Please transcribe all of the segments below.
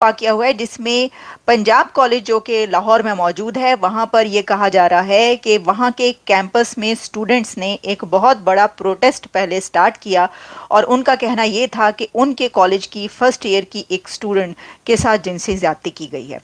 واقعہ ہوا ہے جس میں پنجاب کالج جو کہ لاہور میں موجود ہے، وہاں پر یہ کہا جا رہا ہے کہ وہاں کے کیمپس میں اسٹوڈنٹس نے ایک بہت بڑا پروٹیسٹ پہلے سٹارٹ کیا، اور ان کا کہنا یہ تھا کہ ان کے کالج کی فرسٹ ایئر کی ایک اسٹوڈنٹ کے ساتھ جنسی زیادتی کی گئی ہے۔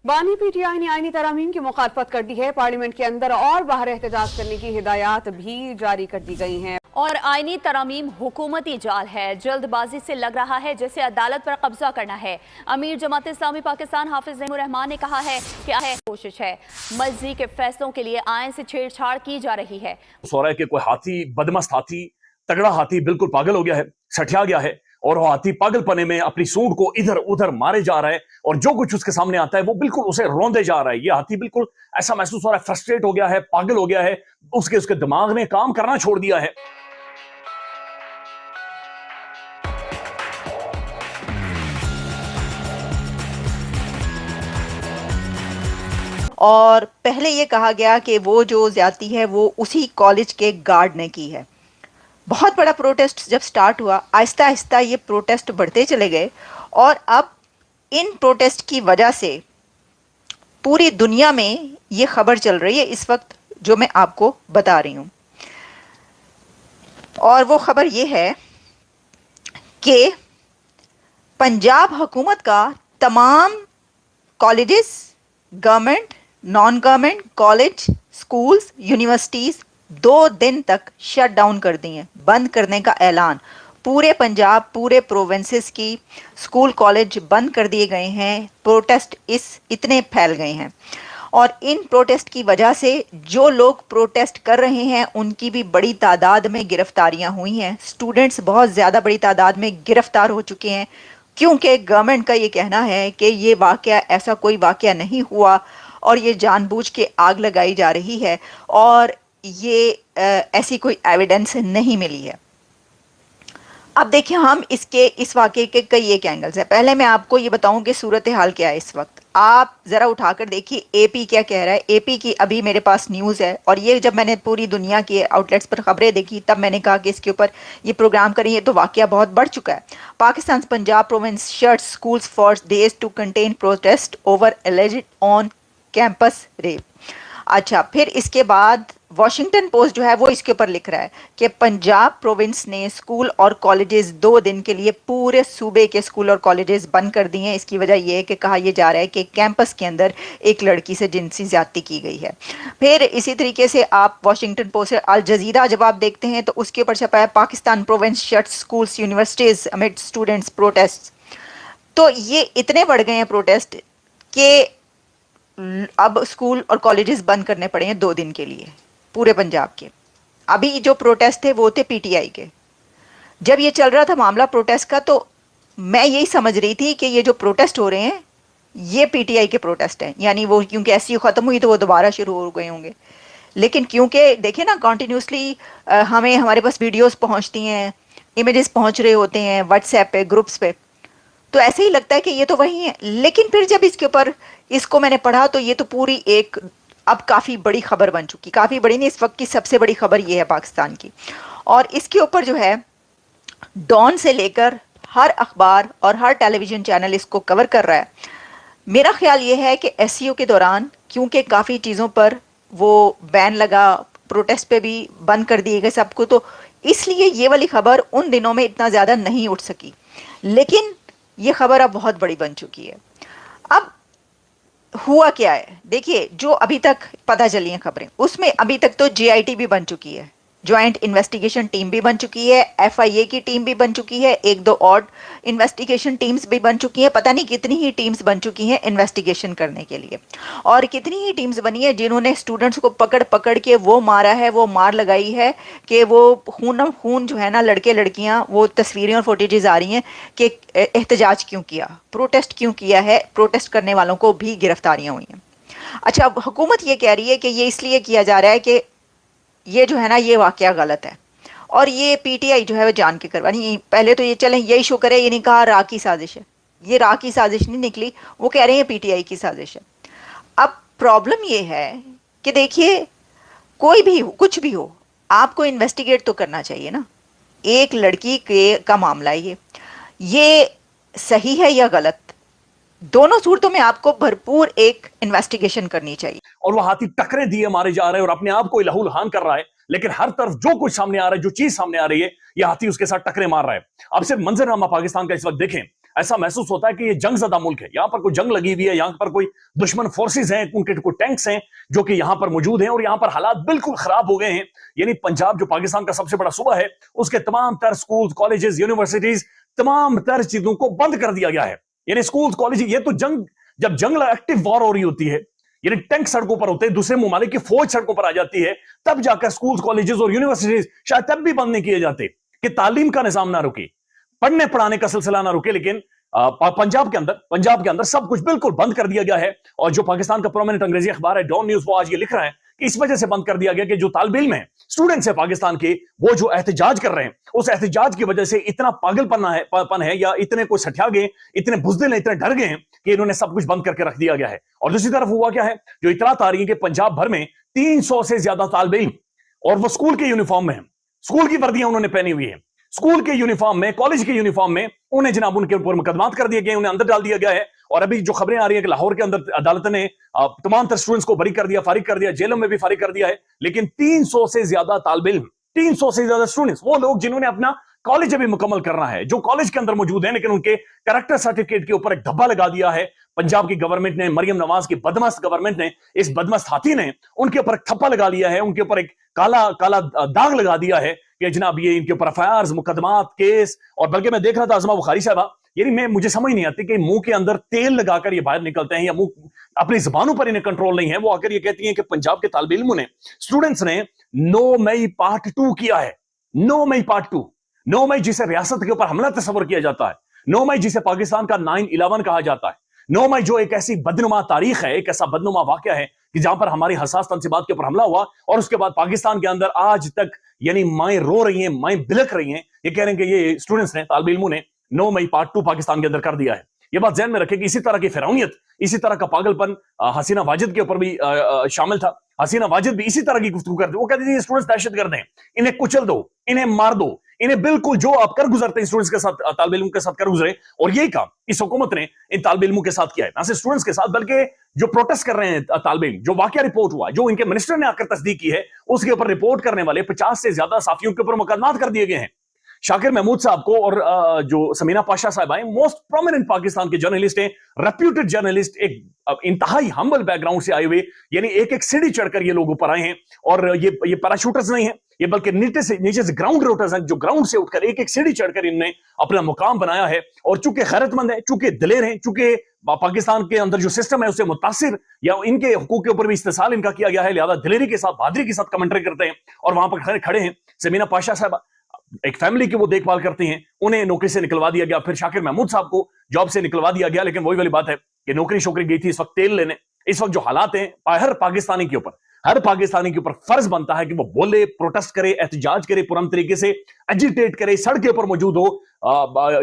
بانی پی ٹی آئی نے آئینی ترامیم کی مخالفت کر دی ہے۔ پارلیمنٹ کے اندر اور باہر احتجاج کرنے کی ہدایات بھی جاری کر دی گئی ہیں۔ اور آئینی ترامیم حکومتی جال ہے، جلد بازی سے لگ رہا ہے جیسے عدالت پر قبضہ کرنا ہے۔ امیر جماعت اسلامی پاکستان حافظ ظہیم الرحمان نے کہا ہے کہ کوشش ہے، مرضی کے فیصلوں کے لیے آئین سے چھیڑ چھاڑ کی جا رہی ہے۔ ہو رہا ہے کہ کوئی ہاتھی، بدمست ہاتھی، تگڑا ہاتھی بالکل پاگل ہو گیا ہے، سٹیا گیا ہے، اور وہ ہاتھی پاگل پنے میں اپنی سونڈ کو ادھر ادھر مارے جا رہا ہے، اور جو کچھ اس کے سامنے آتا ہے وہ بالکل اسے روندے جا رہا ہے۔ یہ ہاتھی بالکل ایسا محسوس ہو رہا ہے، فرسٹریٹ ہو گیا ہے، پاگل ہو گیا ہے، اس کے دماغ نے کام کرنا چھوڑ دیا ہے۔ اور پہلے یہ کہا گیا کہ وہ جو زیادتی ہے وہ اسی کالج کے گارڈ نے کی ہے۔ بہت بڑا پروٹیسٹ جب سٹارٹ ہوا، آہستہ آہستہ یہ پروٹیسٹ بڑھتے چلے گئے، اور اب ان پروٹیسٹ کی وجہ سے پوری دنیا میں یہ خبر چل رہی ہے اس وقت جو میں آپ کو بتا رہی ہوں، اور وہ خبر یہ ہے کہ پنجاب حکومت کا تمام colleges, government, non government college, schools, universities 2 دن تک شٹ ڈاؤن کر دی ہیں، بند کرنے کا اعلان۔ پورے پنجاب، پورے پروونسز کی سکول کالج بند کر دیے گئے ہیں۔ پروٹیسٹ اتنے پھیل گئے ہیں، اور ان پروٹیسٹ کی وجہ سے جو لوگ پروٹیسٹ کر رہے ہیں ان کی بھی بڑی تعداد میں گرفتاریاں ہوئی ہیں۔ سٹوڈنٹس بہت زیادہ بڑی تعداد میں گرفتار ہو چکے ہیں، کیونکہ گورنمنٹ کا یہ کہنا ہے کہ یہ واقعہ ایسا کوئی واقعہ نہیں ہوا، اور یہ جان بوجھ کے آگ لگائی جا رہی ہے، اور یہ ایسی کوئی ایویڈنس نہیں ملی ہے۔ اب دیکھیں، ہم اس واقعے کے کئی ایک اینگلز ہیں۔ پہلے میں آپ کو یہ بتاؤں کہ صورتحال کیا ہے اس وقت۔ آپ ذرا اٹھا کر دیکھیے اے پی کیا کہہ رہا ہے۔ اے پی کی ابھی میرے پاس نیوز ہے، اور یہ جب میں نے پوری دنیا کے آؤٹ لیٹس پر خبریں دیکھی تب میں نے کہا کہ اس کے اوپر یہ پروگرام کریں، یہ تو واقعہ بہت بڑھ چکا ہے۔ Pakistan Punjab province shut schools for days to contain protest over alleged on campus rape. اچھا، پھر اس کے بعد واشنگٹن پوسٹ جو ہے وہ اس کے اوپر لکھ رہا ہے کہ پنجاب پروونس نے اسکول اور کالجز 2 دن کے لیے پورے صوبے کے اسکول اور کالجز بند کر دیے ہیں۔ اس کی وجہ یہ ہے کہ کہا یہ جا رہا ہے کہ کیمپس کے اندر ایک لڑکی سے جنسی زیادتی کی گئی ہے۔ پھر اسی طریقے سے آپ واشنگٹن پوسٹ الجزیرہ جب آپ دیکھتے ہیں تو اس کے اوپر چھپا ہے Pakistan province shut schools universities amid students protest. تو یہ اتنے بڑھ گئے ہیں پروٹیسٹ کہ اب اسکول اور کالجز بند کرنے پڑے ہیں 2 دن کے لیے پورے پنجاب کے۔ ابھی جو پروٹیسٹ تھے وہ تھے پی ٹی آئی کے۔ جب یہ چل رہا تھا معاملہ پروٹیسٹ کا تو میں یہی سمجھ رہی تھی کہ یہ جو پروٹیسٹ ہو رہے ہیں یہ پی ٹی آئی کے پروٹیسٹ ہیں، یعنی وہ کیونکہ ایسی ختم ہوئی تو وہ دوبارہ شروع ہو گئے ہوں گے۔ لیکن کیونکہ دیکھیں نا، کنٹینیوسلی ہمیں ہمارے پاس ویڈیوز پہنچتی ہیں، امیجز پہنچ رہے ہوتے ہیں واٹس ایپ پہ، گروپس پہ، تو ایسے ہی لگتا ہے کہ یہ تو وہی ہے۔ لیکن پھر جب اس کے اوپر اس کو میں نے پڑھا تو یہ تو پوری ایک اب کافی بڑی خبر بن چکی، کافی بڑی نہیں، اس وقت کی سب سے بڑی خبر یہ ہے پاکستان کی۔ اور اس کے اوپر جو ہے ڈان سے لے کر ہر اخبار اور ہر ٹیلی ویژن چینل اس کو کور کر رہا ہے۔ میرا خیال یہ ہے کہ ایس سی او کے دوران کیونکہ کافی چیزوں پر وہ بین لگا، پروٹیسٹ پہ بھی بند کر دیے گئے سب کو، تو اس لیے یہ والی خبر ان دنوں میں اتنا زیادہ نہیں اٹھ سکی، لیکن یہ خبر اب بہت بڑی بن چکی ہے۔ اب ہوا کیا ہے دیکھیے، جو ابھی تک پتہ چلی ہیں خبریں اس میں ابھی تک تو جے آئی ٹی بھی بن چکی ہے، جوائنٹ انویسٹیگیشن ٹیم بھی بن چکی ہے، ایف آئی اے کی ٹیم بھی بن چکی ہے، 1-2 اور انویسٹیگیشن ٹیمز بھی بن چکی ہیں، پتہ نہیں کتنی ہی ٹیمز بن چکی ہیں انویسٹیگیشن کرنے کے لیے، اور کتنی ہی ٹیمز بنی ہیں جنہوں نے اسٹوڈنٹس کو پکڑ پکڑ کے وہ مارا ہے، وہ مار لگائی ہے کہ وہ خون جو ہے نا، لڑکے لڑکیاں، وہ تصویریں اور فوٹیجز آ رہی ہیں کہ احتجاج کیوں کیا، پروٹیسٹ کیوں کیا ہے، پروٹیسٹ کرنے والوں کو بھی گرفتاریاں ہوئی ہیں۔ اچھا، اب حکومت یہ کہہ رہی ہے کہ یہ اس لیے کیا جا رہا ہے کہ یہ جو ہے نا یہ واقعہ غلط ہے، اور یہ پی ٹی آئی جو ہے وہ جان کے کروانی۔ پہلے تو یہ چلیں یہی شکر ہے یہ نہیں کہا را کی سازش ہے، یہ را کی سازش نہیں نکلی، وہ کہہ رہے ہیں پی ٹی آئی کی سازش ہے۔ اب پرابلم یہ ہے کہ دیکھیے، کوئی بھی ہو، کچھ بھی ہو، آپ کو انویسٹیگیٹ تو کرنا چاہیے نا۔ ایک لڑکی کا معاملہ ہے، یہ صحیح ہے یا غلط؟ दोनों सूरतों में आपको भरपूर एक इन्वेस्टिगेशन करनी चाहिए। और वो हाथी टकरे दिए मारे जा रहे हैं और अपने आप को लहूल हान कर रहा है, लेकिन हर तरफ जो कुछ सामने आ रहा है, जो चीज सामने आ रही है, ये हाथी उसके साथ टकरे मार रहा है। अब सिर्फ मंजरनामा पाकिस्तान का इस वक्त देखें, ऐसा महसूस होता है कि ये जंगज़दा मुल्क है, यहां पर कोई जंग लगी हुई है, यहां पर कोई दुश्मन फोर्सेस हैं, उनके कोई टैंक्स हैं जो कि यहां पर मौजूद हैं और यहां पर हालात बिल्कुल खराब हो गए हैं। यानी पंजाब जो पाकिस्तान का सबसे बड़ा सूबा है, उसके तमाम तर स्कूल, कॉलेजेस, यूनिवर्सिटीज, तमाम तर चीजों को बंद कर दिया गया है। यानी स्कूल, कॉलेज, ये तो जब जंग एक्टिव वॉर हो रही होती है, यानी टैंक सड़कों पर होते हैं, दूसरे ममालिक की फौज सड़कों पर आ जाती है, तब जाकर स्कूल, कॉलेजेस और यूनिवर्सिटीज शायद तब भी बंद नहीं किए जाते कि तालीम का निजाम ना रुके, पढ़ने पढ़ाने का सिलसिला ना रुके। लेकिन पंजाब के अंदर सब कुछ बिल्कुल बंद कर दिया गया है। और जो पाकिस्तान का प्रोमिनेंट अंग्रेजी अखबार है डॉन न्यूज, वो आज ये लिख रहा है कि इस वजह से बंद कर दिया गया कि जो तालिब इल्म है, स्टूडेंट्स है पाकिस्तान के, वो जो एहतजाज कर रहे हैं, उस एहतजाज की वजह से इतना पागलपन है या इतने कोई सठिया गए, इतने बुज़दिल हैं, इतने डर गए हैं कि इन्होंने सब कुछ बंद करके रख दिया गया है। और दूसरी तरफ हुआ क्या है, जो इतलात आ रही है कि पंजाब भर में 300 से ज्यादा तालिब इल्म, और वो स्कूल के यूनिफॉर्म में है, स्कूल की वर्दियां उन्होंने पहनी हुई है, स्कूल के यूनिफॉर्म में, कॉलेज के यूनिफॉर्म में, उन्हें जनाब उनके ऊपर मुकदमात कर दिए गए, उन्हें अंदर डाल दिया गया है। और अभी जो खबरें आ रही है कि लाहौर के अंदर अदालत ने तमाम तर स्टूडेंट्स को बरी कर दिया, फारिग कर दिया, जेलों में भी फारिग कर दिया है। लेकिन 300 से ज्यादा तालिब इल्म, 300 से ज्यादा स्टूडेंट्स, वो लोग जिन्होंने अपना कॉलेज अभी मुकम्मल करना है, जो कॉलेज के अंदर मौजूद है, लेकिन उनके कैरेक्टर सर्टिफिकेट के ऊपर एक धब्बा लगा दिया है पंजाब की गवर्नमेंट ने, मरियम नवाज की बदमस्त गवर्नमेंट ने, इस बदमस्त हाथी ने उनके ऊपर एक थप्पा लगा लिया है, उनके ऊपर एक काला काला दाग लगा दिया है कि जनाब ये इनके ऊपर एफआईआर, मुकदमात, केस। और बल्कि मैं देख रहा था आजमा बुखारी साहबा, यानी मुझे समझ नहीं आती कि मुंह के अंदर तेल लगाकर ये बाहर निकलते हैं या मुंह अपनी जुबानों पर इन्हें कंट्रोल नहीं है। वो आकर ये कहती हैं कि पंजाब के तालिब इल्मों ने, स्टूडेंट्स ने 9 मई पार्ट 2 किया है। 9 मई पार्ट 2, 9 मई जिसे रियासत के ऊपर हमला तस्वर किया जाता है, 9 मई जिसे पाकिस्तान का 9/11 कहा जाता है, 9 मई जो एक ऐसी बदनुमा तारीख है, एक ऐसा बदनुमा वाकया है कि जहां पर हमारी हसास तनसीबात के ऊपर हमला हुआ और उसके बाद पाकिस्तान के अंदर आज तक यानी माएं रो रही हैं, माएं बिलक रही हैं, ये कह रहे हैं कि ये स्टूडेंट्स ने, तालिब इल्मों ने 9 मई पार्ट 2 पाकिस्तान के अंदर कर दिया है। ये बात ध्यान में रखें कि इसी तरह की फिरौनियत, इसी तरह का पागलपन हसीना वाजिद के ऊपर भी शामिल था। हसीना वाजिद भी इसी तरह की गुफ्तगू करती, वो कहती थी ये स्टूडेंट्स दहशतगर्द हैं, इन्हें कुचल दो, इन्हें मार दो, इन्हें बिल्कुल जो आप कर गुजरते हैं स्टूडेंट्स के साथ, तालिब इल्मों के साथ कर गुजरे। और यही काम इस हुकूमत ने इन तालिब इल्मों के साथ किया है, ना सिर्फ स्टूडेंट्स के साथ, बल्कि जो प्रोटेस्ट कर रहे हैं तालिब इल्म, जो वाकया रिपोर्ट हुआ, जो इनके मिनिस्टर ने आकर तस्दीक की है, उसके ऊपर रिपोर्ट करने वाले 50 से ज्यादा साफियों के ऊपर मुकदमात कर दिए गए हैं। शाकिर महमूद साहब को और जो समीना पाशा साहब आए, मोस्ट प्रोमिनेंट पाकिस्तान के जर्नलिस्ट हैं, रेप्यूटेड जर्नलिस्ट, एक इंतहाई हम्बल बैकग्राउंड से आए हुए, यानी एक एक सीढ़ी चढ़कर ये लोग ऊपर आए हैं। और ये पैराशूटर्स नहीं है, ये बल्कि नीचे से ग्राउंड रोटर्स हैं, जो ग्राउंड से उठकर एक एक सीढ़ी चढ़कर इन्होंने अपना मुकाम बनाया है। और चूंकि गैरतमंद है, चूंकि दिलेर हैं, चूंकि पाकिस्तान के अंदर जो सिस्टम है उससे मुतासिर या इनके हुकूक के ऊपर भी इस्तेसाल इनका किया गया है, लिहाजा दिलेरी के साथ, बहादुरी के साथ कमेंट्री करते हैं। और वहां पर खड़े हैं समीना पाशा साहब, एक फैमिली की वो देखभाल करती हैं, उन्हें नौकरी से निकलवा दिया गया। फिर शाकिर महमूद साहब को जॉब से निकलवा दिया गया। लेकिन वही वाली बात है कि नौकरी शोकरी गई थी इस वक्त तेल लेने। इस वक्त जो हालात हैं, हर पाकिस्तानी के ऊपर फर्ज बनता है कि वो बोले, प्रोटेस्ट करे, एहतजाज करे, पुरम तरीके से एजिटेट करे, सड़क पर मौजूद हो,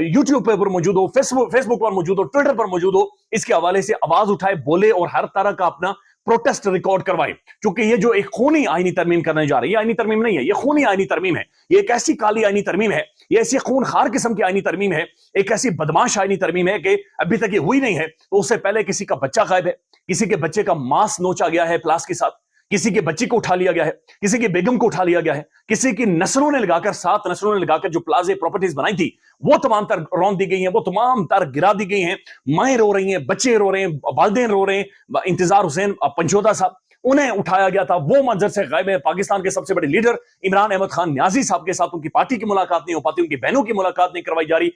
यूट्यूब पर मौजूद हो, फेसबुक पर मौजूद हो, ट्विटर पर मौजूद हो, इसके हवाले से आवाज उठाए, बोले और हर तरह का अपना प्रोटेस्ट रिकॉर्ड करवाए। क्योंकि ये जो एक खूनी आईनी तरमीम करने जा रही है, आईनी तरमीम नहीं है, ये खूनी आईनी तरमीम है। ये एक ऐसी काली आईनी तरमीम है, ये ऐसी खूनखार किस्म की आईनी तरमीम है, एक ऐसी बदमाश आईनी तरमीम है कि अभी तक ये हुई नहीं है। तो उससे पहले किसी का बच्चा गायब है, किसी के बच्चे का मांस नोचा गया है प्लास के साथ, किसी के बच्ची को उठा लिया गया है, किसी की बेगम को उठा लिया गया है, किसी की नस्लों ने लगाकर, 7 नस्लों ने लगाकर जो प्लाजे प्रॉपर्टीज बनाई थी, वो तमाम तर रौंद दी गई हैं, वो तमाम तर गिरा दी गई हैं। माएं रो रही हैं, बच्चे रो रहे हैं, वालिदैन रो रहे हैं। इंतजार हुसैन पंचोदा साहब, उन्हें उठाया गया था, वो मंजर से गायब है। पाकिस्तान के सबसे बड़े लीडर इमरान अहमद खान न्याजी साहब के साथ उनकी पार्टी की मुलाकात नहीं हो पाती, उनकी बहनों की मुलाकात नहीं करवाई जा रही।